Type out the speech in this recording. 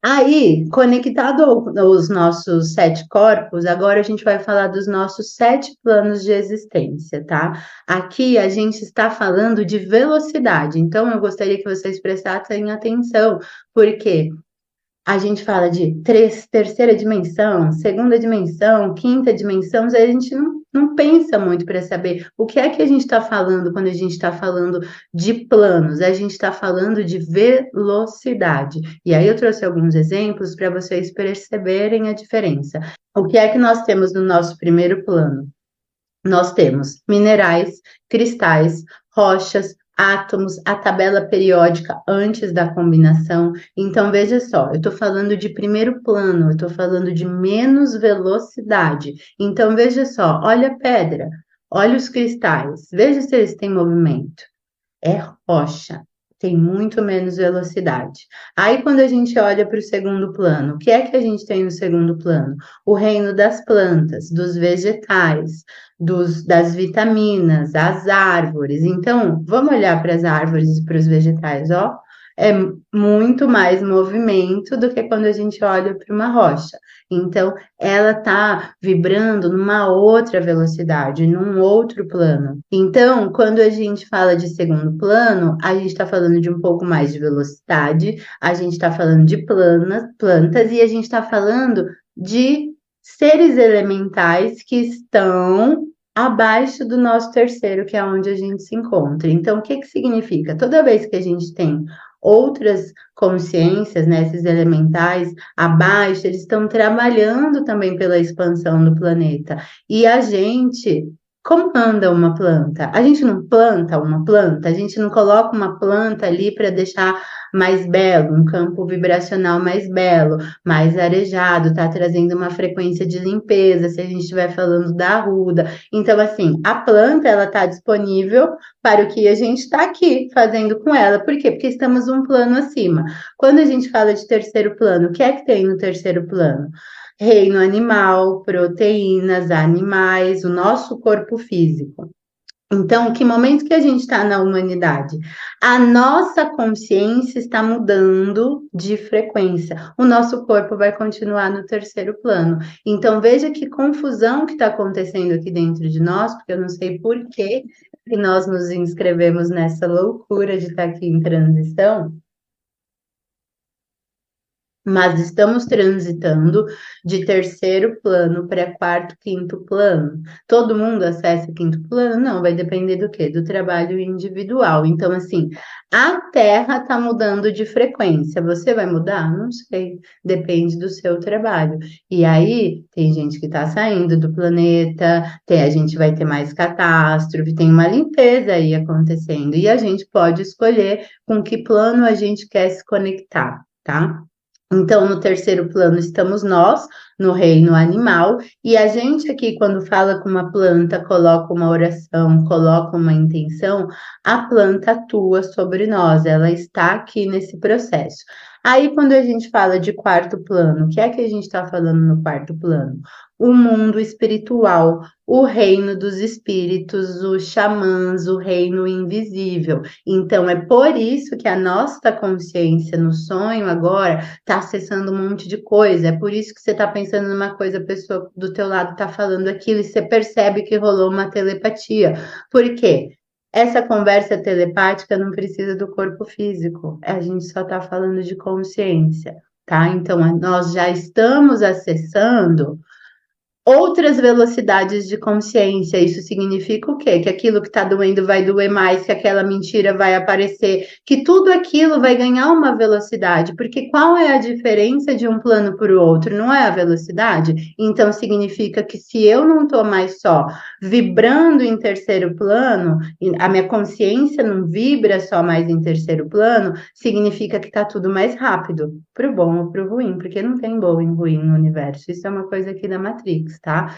Aí, conectado aos nossos 7 corpos, agora a gente vai falar dos nossos 7 planos de existência, tá? Aqui a gente está falando de velocidade, então eu gostaria que vocês prestassem atenção, porque a gente fala de terceira dimensão, segunda dimensão, quinta dimensão, mas a gente não pensa muito para saber o que é que a gente está falando quando a gente está falando de planos, a gente está falando de velocidade. E aí eu trouxe alguns exemplos para vocês perceberem a diferença. O que é que nós temos no nosso primeiro plano? Nós temos minerais, cristais, rochas, átomos, a tabela periódica antes da combinação. Então, veja só, eu estou falando de primeiro plano, eu estou falando de menos velocidade. Então, veja só, olha a pedra, olha os cristais, veja se eles têm movimento. É rocha, tem muito menos velocidade. Aí, quando a gente olha para o segundo plano, o que é que a gente tem no segundo plano? O reino das plantas, dos vegetais, das vitaminas, as árvores. Então, vamos olhar para as árvores e para os vegetais, ó. É muito mais movimento do que quando a gente olha para uma rocha. Então, ela está vibrando numa outra velocidade, num outro plano. Então, quando a gente fala de segundo plano, a gente está falando de um pouco mais de velocidade, a gente está falando de plantas e a gente está falando de seres elementais que estão abaixo do nosso terceiro, que é onde a gente se encontra. Então, o que que significa? Toda vez que a gente tem outras consciências, né, esses elementais abaixo, eles estão trabalhando também pela expansão do planeta. E a gente, como anda uma planta? A gente não planta uma planta, a gente não coloca uma planta ali para deixar mais belo, um campo vibracional mais belo, mais arejado, tá trazendo uma frequência de limpeza, se a gente estiver falando da arruda. Então, assim, a planta, ela está disponível para o que a gente está aqui fazendo com ela. Por quê? Porque estamos um plano acima. Quando a gente fala de terceiro plano, o que é que tem no terceiro plano? Reino animal, proteínas, animais, o nosso corpo físico. Então, que momento que a gente está na humanidade? A nossa consciência está mudando de frequência. O nosso corpo vai continuar no terceiro plano. Então, veja que confusão que está acontecendo aqui dentro de nós, porque eu não sei por que nós nos inscrevemos nessa loucura de estar aqui em transição. Mas estamos transitando de terceiro plano para quarto, quinto plano. Todo mundo acessa o quinto plano? Não, vai depender do quê? Do trabalho individual. Então, assim, a Terra está mudando de frequência. Você vai mudar? Não sei. Depende do seu trabalho. E aí, tem gente que está saindo do planeta, a gente vai ter mais catástrofe, tem uma limpeza aí acontecendo. E a gente pode escolher com que plano a gente quer se conectar, tá? Então, no terceiro plano estamos nós, no reino animal, e a gente aqui, quando fala com uma planta, coloca uma oração, coloca uma intenção, a planta atua sobre nós, ela está aqui nesse processo. Aí, quando a gente fala de quarto plano, o que é que a gente está falando no quarto plano? O mundo espiritual, o reino dos espíritos, os xamãs, o reino invisível. Então, é por isso que a nossa consciência no sonho agora está acessando um monte de coisa. É por isso que você está pensando numa coisa, a pessoa do teu lado está falando aquilo e você percebe que rolou uma telepatia. Por quê? Essa conversa telepática não precisa do corpo físico. A gente só está falando de consciência, tá? Então, nós já estamos acessando outras velocidades de consciência. Isso significa o quê? Que aquilo que está doendo vai doer mais, que aquela mentira vai aparecer, que tudo aquilo vai ganhar uma velocidade. Porque qual é a diferença de um plano para o outro? Não é a velocidade? Então significa que se eu não estou mais só vibrando em terceiro plano, a minha consciência não vibra só mais em terceiro plano, significa que está tudo mais rápido, para o bom ou para o ruim, porque não tem bom e ruim no universo. Isso é uma coisa aqui da Matrix, tá?